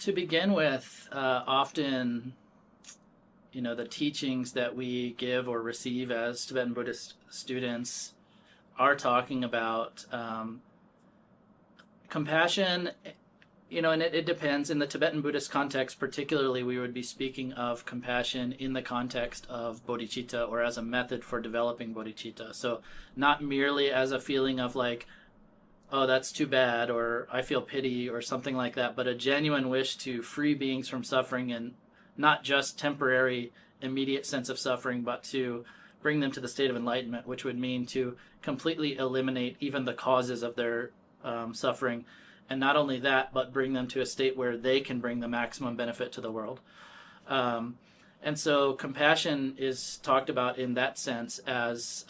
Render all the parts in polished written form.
To begin with, often, the teachings that we give or receive as Tibetan Buddhist students are talking about compassion, and it depends. In the Tibetan Buddhist context, particularly, we would be speaking of compassion in the context of bodhicitta or as a method for developing bodhicitta. So not merely as a feeling of like, oh, that's too bad, or I feel pity, or something like that, but a genuine wish to free beings from suffering, and not just temporary, immediate sense of suffering, but to bring them to the state of enlightenment, which would mean to completely eliminate even the causes of their suffering. And not only that, but bring them to a state where they can bring the maximum benefit to the world. And so compassion is talked about in that sense as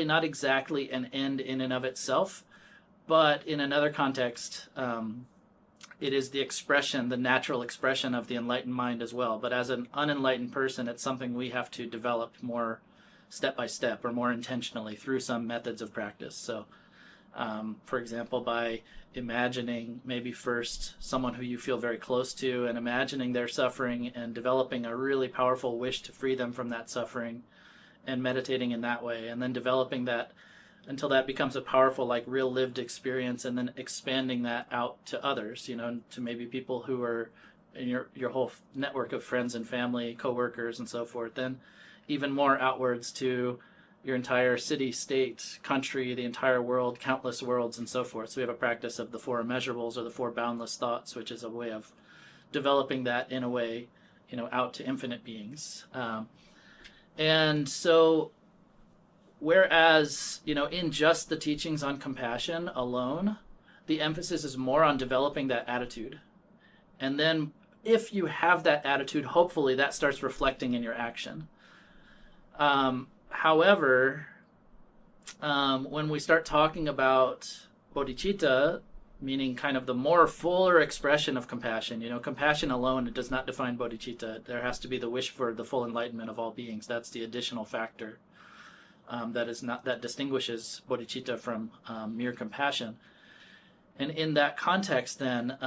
not exactly an end in and of itself, but in another context, it is the natural expression of the enlightened mind as well. But as an unenlightened person, it's something we have to develop more step by step or more intentionally through some methods of practice. So, for example, by imagining maybe first someone who you feel very close to and imagining their suffering and developing a really powerful wish to free them from that suffering, and meditating in that way, and then developing that until that becomes a powerful, like, real lived experience, and then expanding that out to others, to maybe people who are in your whole network of friends and family, co-workers, and so forth. Then even more outwards to your entire city, state, country, the entire world, countless worlds, and so forth. So we have a practice of the four immeasurables, or the four boundless thoughts, which is a way of developing that in a way, out to infinite beings. And so, whereas, in just the teachings on compassion alone, the emphasis is more on developing that attitude. And then if you have that attitude, hopefully that starts reflecting in your action. However, when we start talking about bodhicitta, meaning kind of the more fuller expression of compassion. Compassion alone, it does not define bodhicitta. There has to be the wish for the full enlightenment of all beings. That's the additional factor that distinguishes bodhicitta from mere compassion. And in that context, then,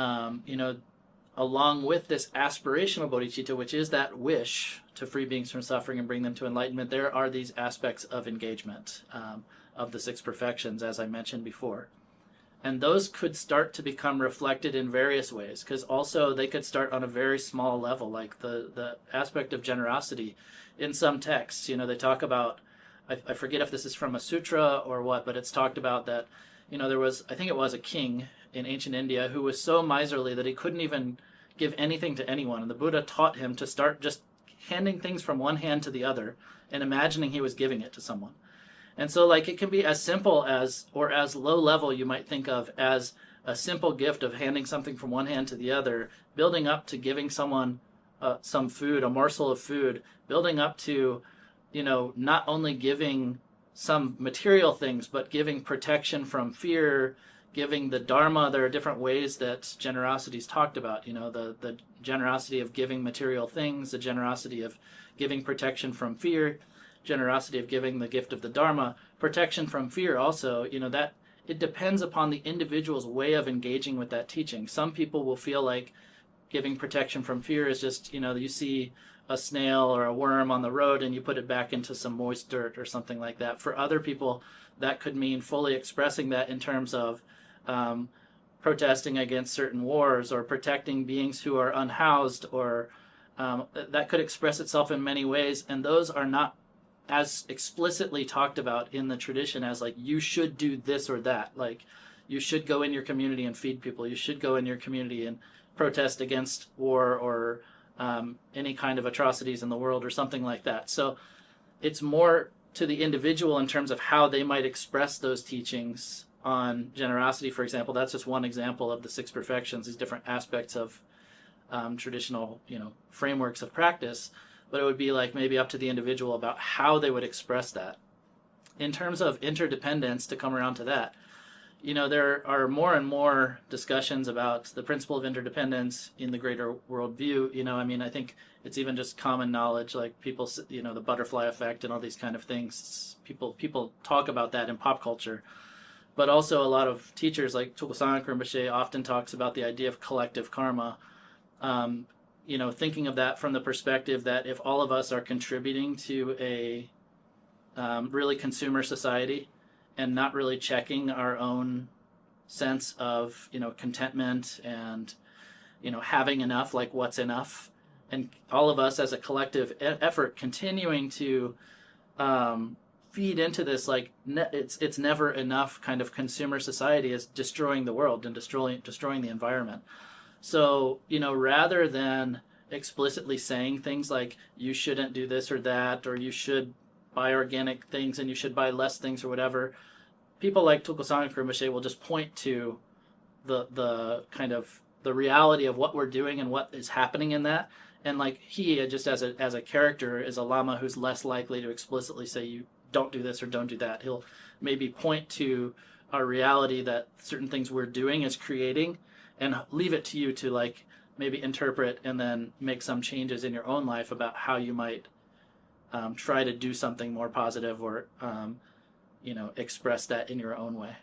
along with this aspirational bodhicitta, which is that wish to free beings from suffering and bring them to enlightenment, there are these aspects of engagement of the six perfections, as I mentioned before. And those could start to become reflected in various ways, because also they could start on a very small level, like the aspect of generosity. In some texts, they talk about, I forget if this is from a sutra or what, but it's talked about that, there was, I think it was a king in ancient India who was so miserly that he couldn't even give anything to anyone. And the Buddha taught him to start just handing things from one hand to the other and imagining he was giving it to someone. And so, like, it can be as simple as, or as low level you might think of as a simple gift of handing something from one hand to the other, building up to giving someone some food, a morsel of food, building up to, not only giving some material things, but giving protection from fear, giving the dharma. There are different ways that generosity is talked about, the generosity of giving material things, the generosity of giving protection from fear, generosity of giving the gift of the dharma, protection from fear also, that it depends upon the individual's way of engaging with that teaching. Some people will feel like giving protection from fear is just, you see a snail or a worm on the road and you put it back into some moist dirt or something like that. For other people, that could mean fully expressing that in terms of protesting against certain wars or protecting beings who are unhoused, or that could express itself in many ways, and those are not as explicitly talked about in the tradition as, like, you should do this or that. Like, you should go in your community and feed people. You should go in your community and protest against war or any kind of atrocities in the world or something like that. So it's more to the individual in terms of how they might express those teachings on generosity, for example. That's just one example of the six perfections, these different aspects of traditional, frameworks of practice. But it would be like maybe up to the individual about how they would express that. In terms of interdependence, to come around to that, there are more and more discussions about the principle of interdependence in the greater worldview. I think it's even just common knowledge, like people, the butterfly effect and all these kind of things. People talk about that in pop culture. but also a lot of teachers like Tulku Rinpoche often talks about the idea of collective karma. Um, thinking of that from the perspective that if all of us are contributing to a really consumer society and not really checking our own sense of contentment and having enough, like what's enough, and all of us as a collective effort continuing to feed into this like it's never enough kind of consumer society is destroying the world and destroying the environment. So rather than explicitly saying things like you shouldn't do this or that, or you should buy organic things and you should buy less things or whatever, people like Tulku Rinpoche will just point to the kind of the reality of what we're doing and what is happening in that. And like he just as a character is a lama who's less likely to explicitly say you don't do this or don't do that. He'll maybe point to our reality that certain things we're doing is creating, and leave it to you to like maybe interpret and then make some changes in your own life about how you might try to do something more positive or express that in your own way.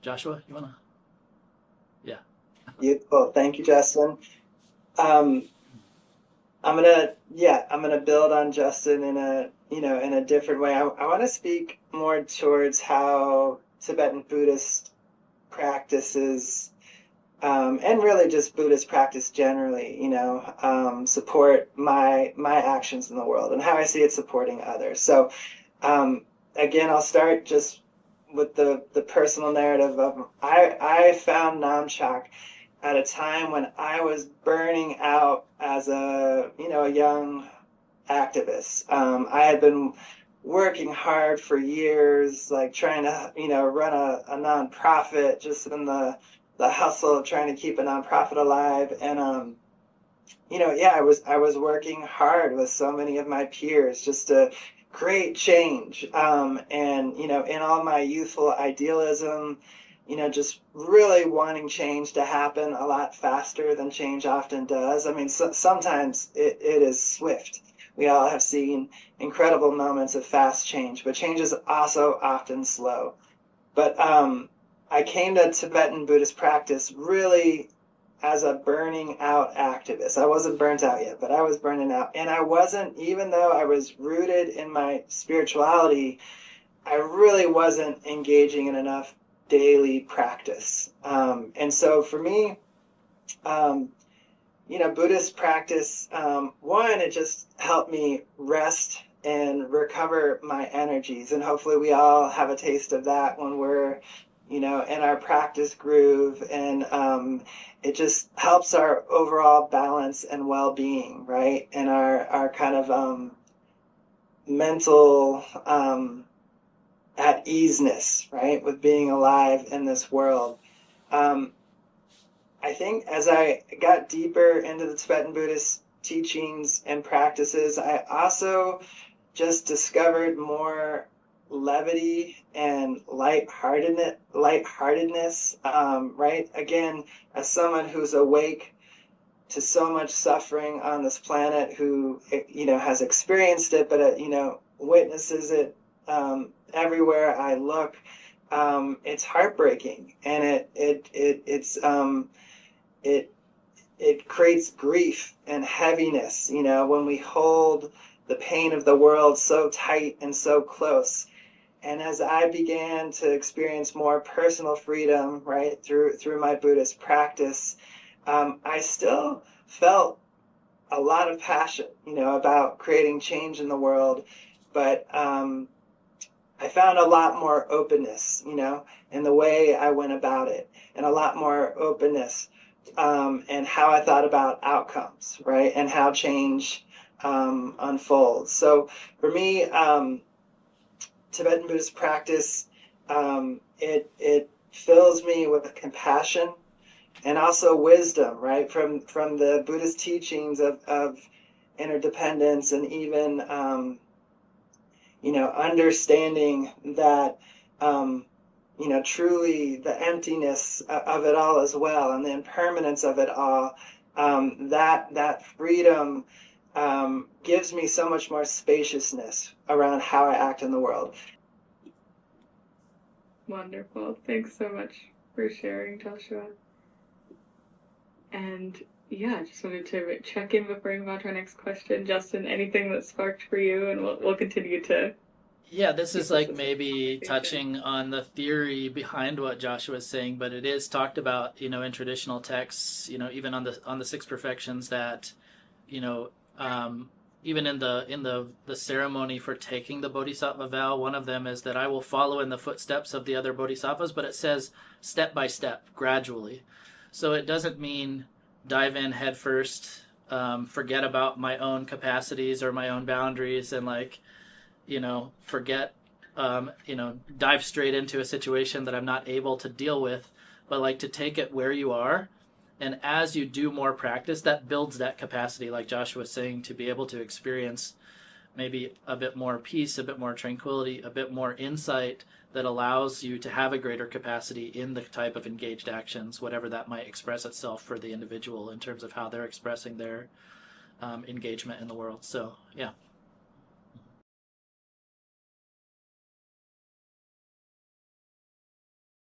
Joshua, you wanna? Yeah. Beautiful. Thank you, Justin. Um, I'm gonna build on Justin in a different way. I want to speak more towards how Tibetan Buddhist practices, and really just Buddhist practice generally, support my actions in the world and how I see it supporting others. So, again, I'll start just with the personal narrative of I found Namchak at a time when I was burning out as a young activist. I had been working hard for years, like trying to run a nonprofit, just in the hustle of trying to keep a nonprofit alive. And I was working hard with so many of my peers just to create change. And in all my youthful idealism, just really wanting change to happen a lot faster than change often does. I mean, sometimes it is swift. We all have seen incredible moments of fast change, but change is also often slow. But I came to Tibetan Buddhist practice really as a burning out activist. I wasn't burnt out yet, but I was burning out. And I wasn't, even though I was rooted in my spirituality, I really wasn't engaging in enough daily practice. And so for me, Buddhist practice, one, it just helped me rest and recover my energies. And hopefully we all have a taste of that when we're, in our practice groove. And it just helps our overall balance and well-being, right? And our kind of mental at easeness, right? With being alive in this world. I think as I got deeper into the Tibetan Buddhist teachings and practices, I also just discovered more levity and lightheartedness, right? Again, as someone who's awake to so much suffering on this planet, who has experienced it, but witnesses it everywhere I look. It's heartbreaking, and it creates grief and heaviness, when we hold the pain of the world so tight and so close. And as I began to experience more personal freedom, right, through my Buddhist practice, I still felt a lot of passion, about creating change in the world, but I found a lot more openness, in the way I went about it, and a lot more openness and how I thought about outcomes, right, and how change unfolds. So for me, Tibetan Buddhist practice, it fills me with compassion and also wisdom, right, from the Buddhist teachings of interdependence, and even understanding that truly the emptiness of it all as well, and the impermanence of it all. That freedom gives me so much more spaciousness around how I act in the world. Wonderful. Thanks so much for sharing, Joshua. And yeah, I just wanted to check in before we move on to our next question. Justin, anything that sparked for you? And we'll continue to. Yeah, this is like maybe touching on the theory behind what Joshua is saying, but it is talked about, in traditional texts, even on the six perfections that, you know, even in the ceremony for taking the bodhisattva vow, one of them is that I will follow in the footsteps of the other bodhisattvas, but it says step by step, gradually. So it doesn't mean dive in head first, forget about my own capacities or my own boundaries, and forget, dive straight into a situation that I'm not able to deal with, but like to take it where you are. And as you do more practice, that builds that capacity, like Joshua was saying, to be able to experience maybe a bit more peace, a bit more tranquility, a bit more insight that allows you to have a greater capacity in the type of engaged actions, whatever that might express itself for the individual in terms of how they're expressing their engagement in the world. So, yeah.